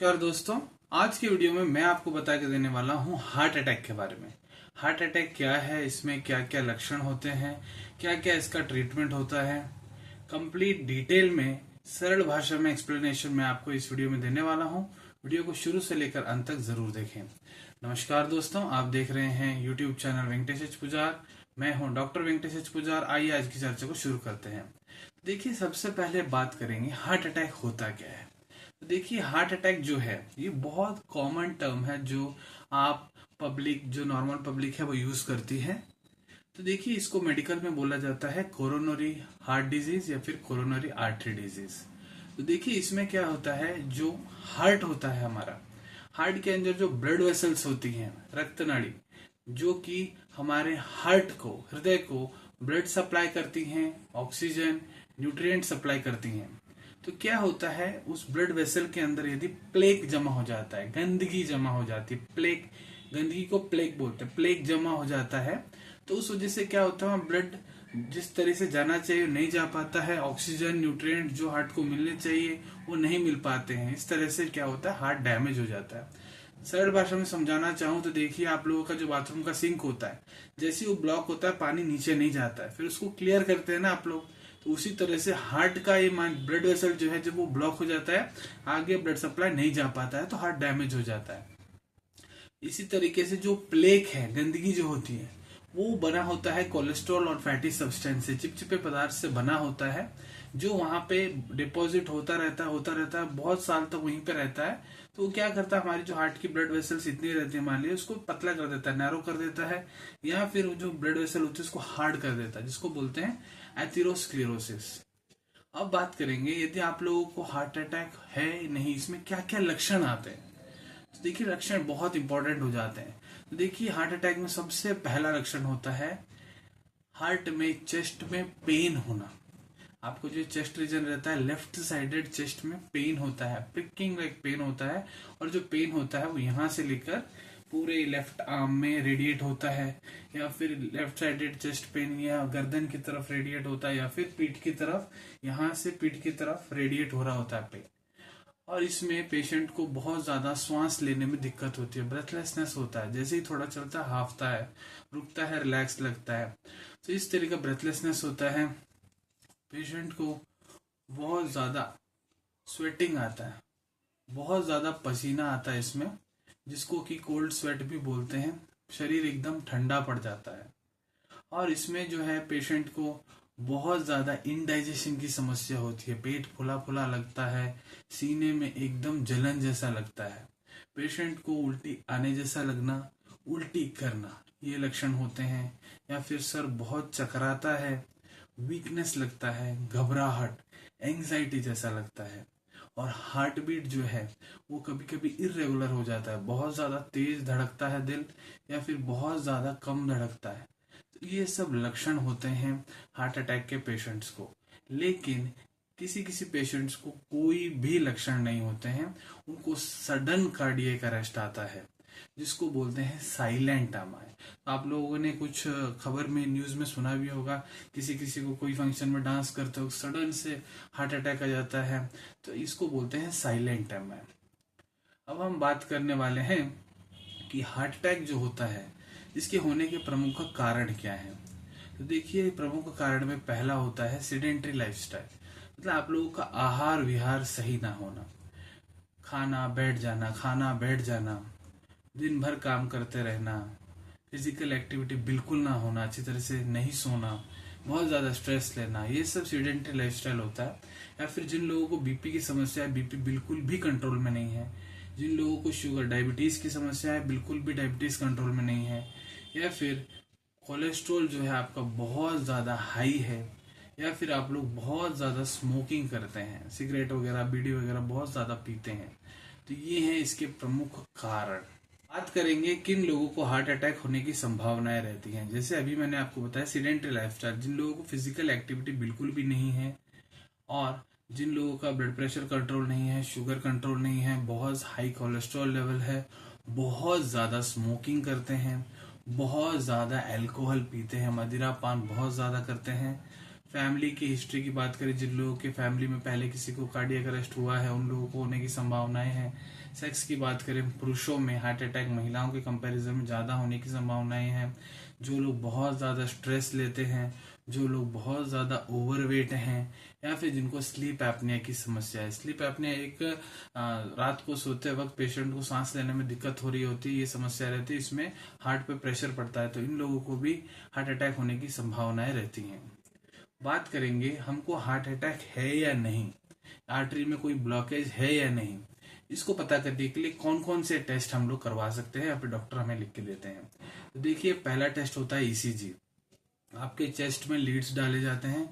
नमस्कार दोस्तों। आज की वीडियो में मैं आपको बता के देने वाला हूँ हार्ट अटैक के बारे में। हार्ट अटैक क्या है, इसमें क्या क्या लक्षण होते हैं, क्या क्या इसका ट्रीटमेंट होता है, कंप्लीट डिटेल में सरल भाषा में एक्सप्लेनेशन मैं आपको इस वीडियो में देने वाला हूँ। वीडियो को शुरू से लेकर अंत तक जरूर देखें। नमस्कार दोस्तों, आप देख रहे हैं यूट्यूब चैनल वेंकटेश एच पुजार। मैं हूँ डॉक्टर वेंकटेश एच पुजार। आइए आज की चर्चा को शुरू करते हैं। देखिए, सबसे पहले बात करेंगे हार्ट अटैक होता क्या है। तो देखिए, हार्ट अटैक जो है ये बहुत कॉमन टर्म है जो आप पब्लिक, जो नॉर्मल पब्लिक है वो यूज करती है। तो देखिए, इसको मेडिकल में बोला जाता है कोरोनरी हार्ट डिजीज या फिर कोरोनरी आर्टरी डिजीज। तो देखिए, इसमें क्या होता है, जो हार्ट होता है हमारा, हार्ट के अंदर जो ब्लड वेसल्स होती हैं, रक्त नाड़ी, जो कि हमारे हार्ट को, हृदय को ब्लड सप्लाई करती हैं, ऑक्सीजन, न्यूट्रिएंट सप्लाई करती हैं। तो क्या होता है, उस ब्लड वेसल के अंदर यदि प्लेक जमा हो जाता है, गंदगी जमा हो जाती है, प्लेक, गंदगी को प्लेक बोलते हैं, प्लेक जमा हो जाता है, तो उस वजह से क्या होता है, ब्लड जिस तरह से जाना चाहिए नहीं जा पाता है, ऑक्सीजन, न्यूट्रिएंट जो हार्ट को मिलने चाहिए वो नहीं मिल पाते हैं। इस तरह से क्या होता है, हार्ट डैमेज हो जाता है। सरल भाषा में समझाना चाहूं तो देखिए, आप लोगों का जो बाथरूम का सिंक होता है, जैसे वो ब्लॉक होता है, पानी नीचे नहीं जाता है, फिर उसको क्लियर करते हैं ना आप लोग। तो उसी तरह से हार्ट का ये ब्लड वेसल जो है, जब वो ब्लॉक हो जाता है, आगे ब्लड सप्लाई नहीं जा पाता है, तो हार्ट डैमेज हो जाता है। इसी तरीके से जो प्लेक है, गंदगी जो होती है, वो बना होता है कोलेस्ट्रॉल और फैटी सब्सटेंस से, चिपचिपे पदार्थ से बना होता है, जो वहां पे डिपॉजिट होता रहता है, बहुत साल तक वहीं पे रहता है। तो वो क्या करता है, हमारी जो हार्ट की ब्लड वेसल्स इतनी रहती है, मान लीजिए, उसको पतला कर देता है, नैरो कर देता है, या फिर जो ब्लड वेसल होती है उसको हार्ड कर देता है, जिसको बोलते हैं एथेरोस्क्लेरोसिस। अब बात करेंगे, यदि आप लोगों को हार्ट अटैक है नहीं, इसमें क्या क्या लक्षण आते हैं। तो देखिए, लक्षण बहुत इंपॉर्टेंट हो जाते हैं। तो देखिए, हार्ट अटैक में सबसे पहला लक्षण होता है हार्ट में, चेस्ट में पेन होना। आपको जो चेस्ट रीजन रहता है, लेफ्ट साइडेड चेस्ट में पेन होता है, प्रिकिंग लाइक पेन होता है, और जो पेन होता है वो यहां से लेकर पूरे लेफ्ट आर्म में रेडिएट होता है, या फिर लेफ्ट साइडेड चेस्ट पेन या गर्दन की तरफ रेडिएट होता है, या फिर पीठ की तरफ, यहां से पीठ की तरफ रेडिएट हो रहा होता है पेन। और इसमें पेशेंट को बहुत ज्यादा श्वास लेने में दिक्कत होती है, ब्रेथलेसनेस होता है, जैसे ही थोड़ा चलता है हाफता है, रुकता है, रिलैक्स लगता है। तो इस तरह का ब्रेथलेसनेस होता है। पेशेंट को बहुत ज्यादा स्वेटिंग आता है, बहुत ज्यादा पसीना आता है इसमें, जिसको कि कोल्ड स्वेट भी बोलते हैं। शरीर एकदम ठंडा पड़ जाता है। और इसमें जो है, पेशेंट को बहुत ज्यादा इनडाइजेशन की समस्या होती है, पेट फुला फुला लगता है, सीने में एकदम जलन जैसा लगता है, पेशेंट को उल्टी आने जैसा लगना, उल्टी करना, ये लक्षण होते हैं। या फिर सर बहुत चकराता है, वीकनेस लगता है, घबराहट, एंग्जाइटी जैसा लगता है। और हार्ट बीट जो है वो कभी कभी इरेगुलर हो जाता है, बहुत ज्यादा तेज धड़कता है दिल, या फिर बहुत ज्यादा कम धड़कता है। तो ये सब लक्षण होते हैं हार्ट अटैक के पेशेंट्स को। लेकिन किसी किसी पेशेंट्स को कोई भी लक्षण नहीं होते हैं, उनको सडन कार्डियक अरेस्ट आता है, जिसको बोलते हैं साइलेंट एमआई। आप लोगों ने कुछ खबर में, न्यूज में सुना भी होगा, किसी किसी को कोई फंक्शन में डांस करते हो सडन से हार्ट अटैक आ जाता है, तो इसको बोलते हैं साइलेंट एमआई। अब हम बात करने वाले हैं कि हार्ट अटैक जो होता है, इसके होने के प्रमुख कारण क्या है। तो देखिए, प्रमुख कारण में पहला होता है सीडेंटरी लाइफस्टाइल, मतलब आप लोगों का आहार विहार सही ना होना, खाना बैठ जाना, खाना बैठ जाना, दिन भर काम करते रहना, फिजिकल एक्टिविटी बिल्कुल ना होना, अच्छी तरह से नहीं सोना, बहुत ज्यादा स्ट्रेस लेना, ये सब सीडेंटरी लाइफस्टाइल होता है। या फिर जिन लोगों को बीपी की समस्या है, बीपी बिल्कुल भी कंट्रोल में नहीं है, जिन लोगों को शुगर, डायबिटीज की समस्या है, बिल्कुल भी डायबिटीज कंट्रोल में नहीं है, या फिर कोलेस्ट्रॉल जो है आपका बहुत ज्यादा हाई है, या फिर आप लोग बहुत ज्यादा स्मोकिंग करते हैं, सिगरेट वगैरह, बीड़ी वगैरह बहुत ज्यादा पीते हैं। तो ये है इसके प्रमुख कारण। बात करेंगे किन लोगों को हार्ट अटैक होने की संभावनाएं रहती हैं। जैसे अभी मैंने आपको बताया, सीडेंटरी लाइफस्टाइल, जिन लोगों को फिजिकल एक्टिविटी बिल्कुल भी नहीं है, और जिन लोगों का ब्लड प्रेशर कंट्रोल नहीं है, शुगर कंट्रोल नहीं है, बहुत हाई कोलेस्ट्रॉल लेवल है, बहुत ज्यादा स्मोकिंग करते हैं, बहुत ज्यादा अल्कोहल पीते हैं, मदिरा पान बहुत ज्यादा करते हैं। फैमिली की हिस्ट्री की बात करें, जिन लोगों के फैमिली में पहले किसी को कार्डियक अरेस्ट हुआ है, उन लोगों को होने की संभावनाएं हैं। सेक्स की बात करें, पुरुषों में हार्ट अटैक महिलाओं के कंपैरिजन में ज़्यादा होने की संभावनाएं हैं। जो लोग बहुत ज़्यादा स्ट्रेस लेते हैं, जो लोग बहुत ज़्यादा ओवरवेट हैं, या फिर जिनको स्लीप एपनिया की समस्या है। स्लीप एपनिया एक रात को सोते वक्त पेशेंट को सांस लेने में दिक्कत हो रही होती है, ये समस्या रहती है, इसमें हार्ट पे प्रेशर पड़ता है, तो इन लोगों को भी हार्ट अटैक होने की संभावनाएं रहती हैं। बात करेंगे हमको हार्ट अटैक है या नहीं, आर्टरी में कोई ब्लॉकेज है या नहीं, इसको पता करने के लिए कौन कौन से टेस्ट हम लोग करवा सकते हैं या फिर डॉक्टर हमें लिख के देते हैं। तो देखिए, पहला टेस्ट होता है ईसीजी। आपके चेस्ट में लीड्स डाले जाते हैं,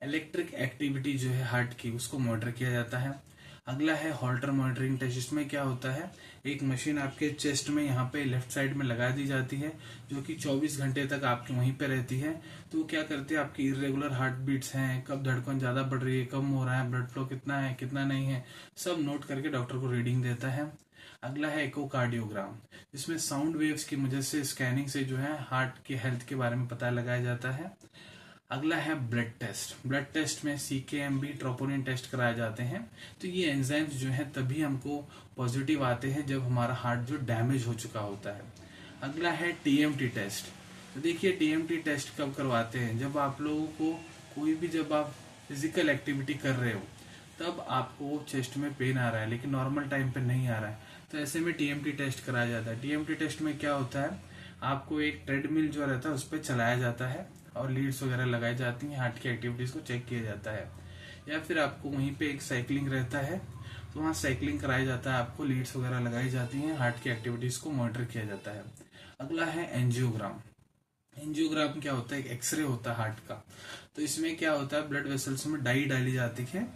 इलेक्ट्रिक एक्टिविटी जो है हार्ट की उसको मॉनिटर किया जाता है। अगला है हॉल्टर मॉनिटरिंग टेस्ट। इसमें क्या होता है, एक मशीन आपके चेस्ट में यहाँ पे लेफ्ट साइड में लगा दी जाती है, जो कि 24 घंटे तक आपके वहीं पे रहती है। तो वो क्या करती है, आपकी इरेगुलर हार्ट बीट्स हैं, कब धड़कन ज्यादा बढ़ रही है, कम हो रहा है, ब्लड फ्लो कितना है कितना नहीं है, सब नोट करके डॉक्टर को रीडिंग देता है। अगला है इकोकार्डियोग्राम, जिसमें साउंड वेव्स की मदद से स्कैनिंग से जो है हार्ट की हेल्थ के बारे में पता लगाया जाता है। अगला है ब्लड टेस्ट। ब्लड टेस्ट में CKMB ट्रोपोनिन टेस्ट कराए जाते हैं। तो ये एंजाइम्स जो है तभी हमको पॉजिटिव आते हैं जब हमारा हार्ट जो डैमेज हो चुका होता है। अगला है TMT टेस्ट। तो देखिए, TMT टेस्ट कब करवाते हैं, जब आप लोगों को कोई भी, जब आप फिजिकल एक्टिविटी कर रहे हो तब आपको चेस्ट में पेन आ रहा है लेकिन नॉर्मल टाइम पे नहीं आ रहा है, तो ऐसे में TMT टेस्ट कराया जाता है। TMT टेस्ट में क्या होता है, आपको एक ट्रेडमिल जो रहता है उस पर चलाया जाता है और लीड्स वगैरह लगाई जाती हैं, हार्ट की एक्टिविटीज को चेक किया जाता है। या फिर आपको वहीं पे एक साइकिलिंग रहता है, तो वहाँ साइकिलिंग कराया जाता है, आपको लीड्स वगैरह लगाई जाती हैं, हार्ट की एक्टिविटीज को मॉनिटर किया जाता है। अगला है एंजियोग्राम। एंजियोग्राम क्या होता है, एक एक्सरे होता है हार्ट का। तो इसमें क्या होता है, ब्लड वेसल्स में डाई डाली जाती है,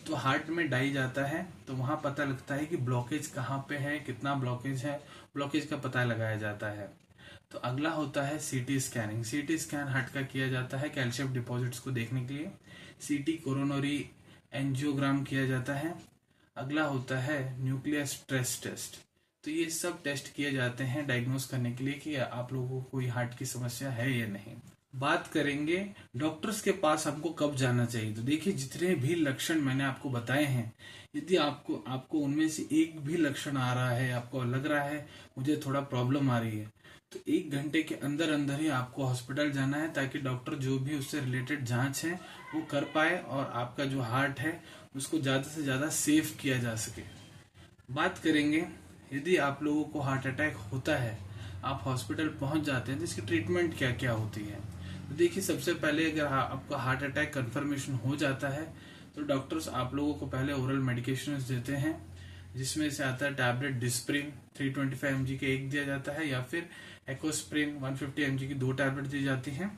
तो हार्ट में डाई जाता है तो वहां पता लगता है कि ब्लॉकेज कहाँ पे है, कितना ब्लॉकेज है, ब्लॉकेज का पता लगाया जाता है। तो अगला होता है CT scanning. CT scan heart का किया जाता है कैल्शियम डिपॉजिट्स को देखने के लिए। CT कोरोनरी एंजियोग्राम किया जाता है। अगला होता है न्यूक्लियर स्ट्रेस टेस्ट। तो ये सब टेस्ट किए जाते हैं डायग्नोस करने के लिए कि आप लोगों को कोई हार्ट की समस्या है या नहीं। बात करेंगे डॉक्टर्स के पास हमको कब जाना चाहिए। तो देखिए, जितने भी लक्षण मैंने आपको बताए हैं, यदि आपको उनमें से एक भी लक्षण आ रहा है, आपको लग रहा है मुझे थोड़ा प्रॉब्लम आ रही है, तो 1 घंटे के अंदर अंदर ही आपको हॉस्पिटल जाना है, ताकि डॉक्टर जो भी उससे रिलेटेड जांच है वो कर पाए और आपका जो हार्ट है उसको ज्यादा से ज्यादा सेफ किया जा सके। बात करेंगे, यदि आप लोगों को हार्ट अटैक होता है, आप हॉस्पिटल पहुंच जाते हैं, तो इसकी ट्रीटमेंट क्या क्या होती है। तो देखिए, सबसे पहले अगर आपका हार्ट अटैक कंफर्मेशन हो जाता है तो डॉक्टर्स आप लोगों को पहले ओरल मेडिकेशन देते हैं, जिसमें से आता है टैबलेट डिस्प्रिन 325 mg के एक दिया जाता है, या फिर एकोस्प्रिन 150 mg की 2 टैबलेट दी जाती हैं।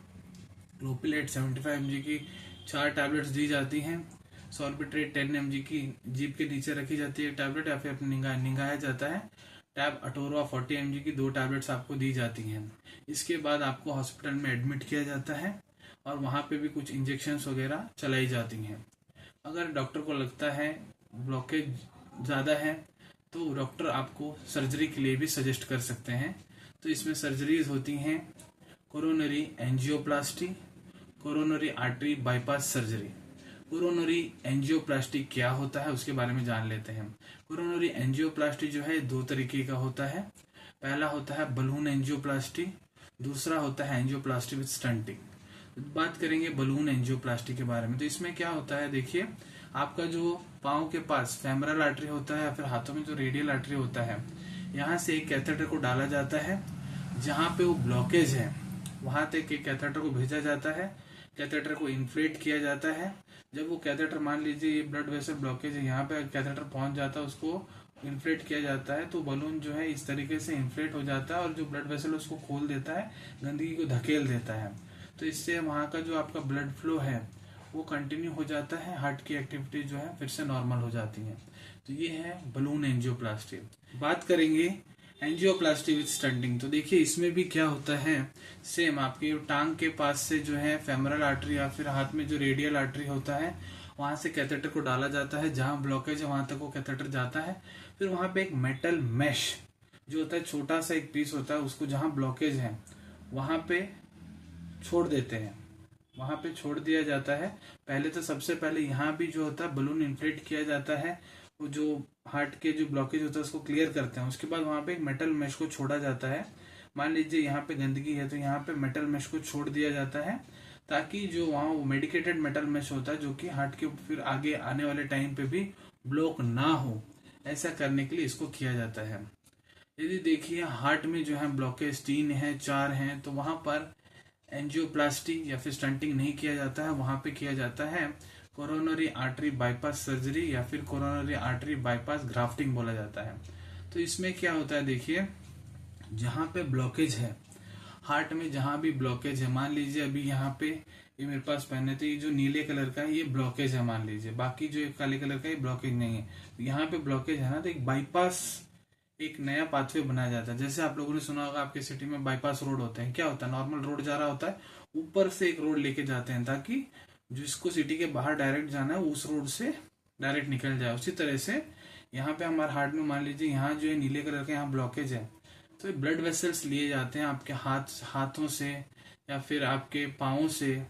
क्लोपिलेट 75 mg की 4 टैबलेट्स दी जाती हैं। सॉर्बिट्रेट 10 mg की जीभ के नीचे रखी जाती है टैबलेट, या फिर अपनी निगाया जाता है। टैब अटोरवा 40 mg की 2 टैबलेट्स आपको दी जाती हैं। इसके बाद आपको हॉस्पिटल में एडमिट किया जाता है और वहां पे भी कुछ इंजेक्शंस वगैरह चलाई जाती हैं। अगर डॉक्टर को लगता है ब्लॉकेज ज्यादा है तो डॉक्टर आपको सर्जरी के लिए भी सजेस्ट कर सकते हैं। तो इसमें सर्जरीज होती हैं coronary angioplasty, coronary artery bypass surgery. Coronary angioplasty क्या होता है उसके बारे में जान लेते हैं। कोरोनरी एंजियोप्लास्टी जो है 2 तरीके का होता है। पहला होता है बलून एंजियोप्लास्टी, दूसरा होता है एंजियोप्लास्टी विद स्टंटिंग। बात करेंगे बलून एंजियोप्लास्टी के बारे में। तो इसमें क्या होता है, देखिए, आपका जो पाँव के पास फेमरल आर्टरी होता है या फिर हाथों में जो रेडियल आर्टरी होता है, यहाँ से एक कैथेटर को डाला जाता है, जहाँ पे वो ब्लॉकेज है वहां तक एक कैथेटर को भेजा जाता है। कैथेटर को इन्फ्लेट किया जाता है। जब वो कैथेटर, मान लीजिए ये ब्लड वेसल ब्लॉकेज है, यहाँ पे कैथेटर पहुंच जाता है, उसको इन्फ्लेट किया जाता है, तो बलून जो है इस तरीके से इन्फ्लेट हो जाता है और जो ब्लड वेसल उसको खोल देता है, गंदगी को धकेल देता है। तो इससे वहां का जो आपका ब्लड फ्लो है वो कंटिन्यू हो जाता है, हार्ट की एक्टिविटी जो है फिर से नॉर्मल हो जाती है। तो ये है बलून एंजियोप्लास्टी। बात करेंगे एंजियोप्लास्टी विद स्टंटिंग। तो देखिए, इसमें भी क्या होता है, सेम आपकी टांग के पास से जो है फेमरल आर्टरी या फिर हाथ में जो रेडियल आर्टरी होता है, वहां से कैथेटर को डाला जाता है, जहां ब्लॉकेज है वहां तक वो कैथेटर जाता है। फिर वहां पे एक मेटल मैश जो होता है, छोटा सा एक पीस होता है, उसको जहां ब्लॉकेज है वहां पे छोड़ देते हैं, वहां पे छोड़ दिया जाता है। पहले तो सबसे पहले यहाँ भी जो होता है बलून इन्फ्लेट किया जाता है, वो जो हार्ट के जो ब्लॉकेज होता है उसको क्लियर करते हैं। उसके बाद वहां पे एक मेटल मेश को छोड़ा जाता है। मान लीजिए यहाँ पे गंदगी है तो यहाँ पे मेटल मेश को छोड़ दिया जाता है, ताकि जो वहाँ वो मेडिकेटेड मेटल मेश होता है जो कि हार्ट के फिर आगे आने वाले टाइम पे भी ब्लॉक ना हो, ऐसा करने के लिए इसको किया जाता है। यदि देखिए हार्ट में जो है ब्लॉकेज 3 है 4 है तो वहां पर एंजियोप्लास्टी या फिर स्टंटिंग नहीं किया जाता है, वहां पे किया जाता है कोरोनरी आर्टरी बाईपास सर्जरी या फिर कोरोनरी आर्टरी बाईपास ग्राफ्टिंग बोला जाता है। तो इसमें क्या होता है, देखिए जहां पे ब्लॉकेज है हार्ट में, जहां भी ब्लॉकेज है, मान लीजिए अभी यहाँ पे ये मेरे पास पहने थे, ये जो नीले कलर का है ये ब्लॉकेज है मान लीजिए, बाकी जो काले कलर का ये ब्लॉकेज नहीं है। तो यहाँ पे ब्लॉकेज है ना, तो एक बाईपास, एक नया पाथवे बनाया जाता है। जैसे आप लोगों ने सुना होगा आपके सिटी में बाईपास रोड होते हैं, क्या होता है नॉर्मल रोड जा रहा होता है, ऊपर से एक रोड लेके जाते हैं ताकि जिसको सिटी के बाहर डायरेक्ट जाना है उस रोड से डायरेक्ट निकल जाए। उसी तरह से यहाँ पे हमारे हार्ट में मान लीजिए यहाँ जो है नीले कलर का यहाँ ब्लॉकेज है, तो ये ब्लड वेसल्स लिए जाते हैं आपके हाथों से या फिर आपके पाँव से,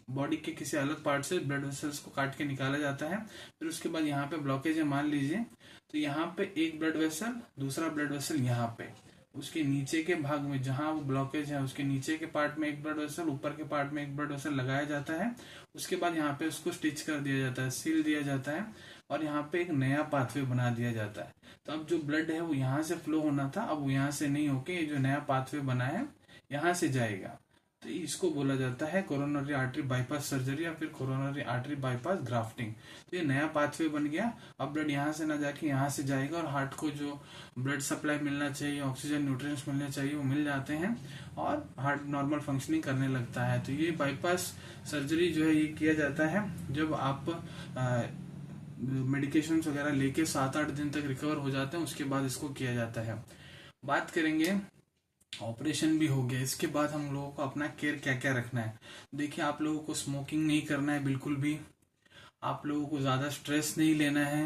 बॉडी के किसी अलग पार्ट से ब्लड वेसल्स को काट के निकाला जाता है। फिर उसके बाद यहाँ पे ब्लॉकेज है मान लीजिए, तो यहाँ पे एक ब्लड वेसल, दूसरा ब्लड वेसल यहाँ पे उसके नीचे के भाग में जहां वो ब्लॉकेज है उसके नीचे के पार्ट में एक ब्लड वेसल, ऊपर के पार्ट में एक ब्लड वेसल लगाया जाता है। उसके बाद यहाँ पे उसको स्टिच कर दिया जाता है, सील दिया जाता है और यहाँ पे एक नया पाथवे बना दिया जाता है। तो अब जो ब्लड है वो यहाँ से फ्लो होना था, अब वो यहाँ से नहीं होके ये जो नया पाथवे बना है यहाँ से जाएगा। तो इसको बोला जाता है कोरोनरी आर्टरी बाईपास सर्जरी या फिर कोरोनरी आर्टरी बाईपास ग्राफ्टिंग। तो ये नया पाथवे बन गया, अब ब्लड यहाँ से ना जाके यहाँ से जाएगा और हार्ट को जो ब्लड सप्लाई मिलना चाहिए, ऑक्सीजन न्यूट्रिएंट्स मिलने चाहिए वो मिल जाते हैं और हार्ट नॉर्मल फंक्शनिंग करने लगता है। तो ये बाईपास सर्जरी जो है ये किया जाता है जब आप मेडिकेशन वगैरह लेके 7-8 दिन तक रिकवर हो जाते हैं, उसके बाद इसको किया जाता है। बात करेंगे ऑपरेशन भी हो गया, इसके बाद हम लोगों को अपना केयर क्या क्या रखना है। देखिए आप लोगों को स्मोकिंग नहीं करना है बिल्कुल भी, आप लोगों को ज्यादा स्ट्रेस नहीं लेना है,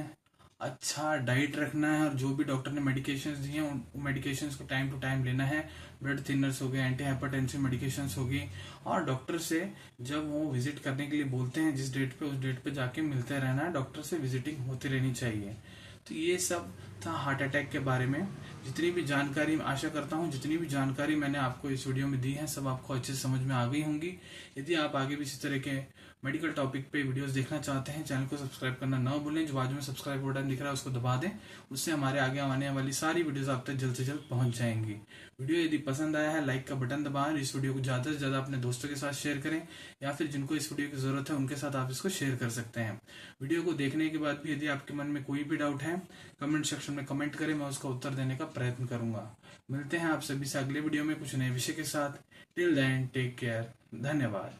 अच्छा डाइट रखना है और जो भी डॉक्टर ने मेडिकेशंस दी हैं उन मेडिकेशंस को टाइम टू टाइम लेना है। ब्लड थिनर्स हो गए, एंटी हाइपरटेंसिव मेडिकेशंस होगी, और डॉक्टर से जब वो विजिट करने के लिए बोलते हैं जिस डेट पे उस डेट पे जाके मिलते रहना है, डॉक्टर से विजिटिंग होती रहनी चाहिए। तो ये सब था हार्ट अटैक के बारे में। जितनी भी जानकारी, आशा करता हूँ जितनी भी जानकारी मैंने आपको इस वीडियो में दी है सब आपको अच्छे से समझ में आ गई होंगी। यदि आप आगे भी इसी तरह के मेडिकल टॉपिक पे वीडियोस देखना चाहते हैं, चैनल को सब्सक्राइब करना ना भूलें। जो बाजू में सब्सक्राइब बटन दिख रहा है उसको दबा दें, उससे हमारे आगे आने वाली सारी वीडियोस आप तक जल्द से जल्द पहुंच जाएंगी। वीडियो यदि पसंद आया है लाइक का बटन दबाएं, इस वीडियो को ज्यादा से ज्यादा अपने दोस्तों के साथ शेयर करें या फिर जिनको इस वीडियो की जरूरत है उनके साथ आप इसको शेयर कर सकते हैं। वीडियो को देखने के बाद भी यदि आपके मन में कोई भी डाउट है कमेंट सेक्शन में कमेंट करें, मैं उसका उत्तर देने का प्रयत्न करूंगा। मिलते हैं आप सभी से अगले वीडियो में कुछ नए विषय के साथ। टिल देन टेक केयर, धन्यवाद।